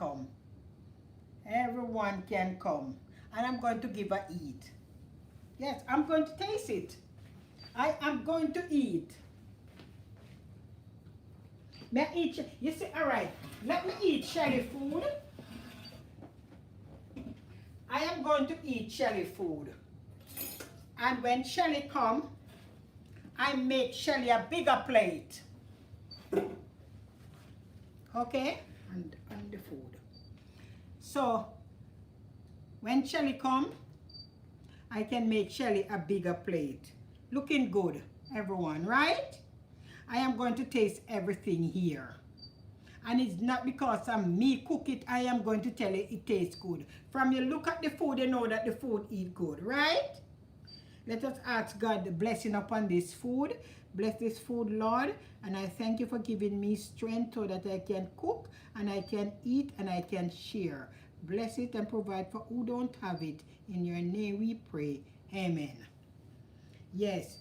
come. Everyone can come. And I'm going to give a eat. Yes, I'm going to taste it. I am going to eat. May I eat? You see, all right. Let me eat Shelly food. I am going to eat Shelly food. And when Shelly come, I make Shelly a bigger plate. Okay? And the food. So, when Shelly come, I can make Shelly a bigger plate. Looking good, everyone, right? I am going to taste everything here. And it's not because I'm me cook it, I am going to tell you it tastes good. From you look at the food, you know that the food eat good, right? Let us ask God the blessing upon this food. Bless this food, Lord. And I thank you for giving me strength so that I can cook and I can eat and I can share. Bless it and provide for who don't have it. In your name we pray. Amen. Yes.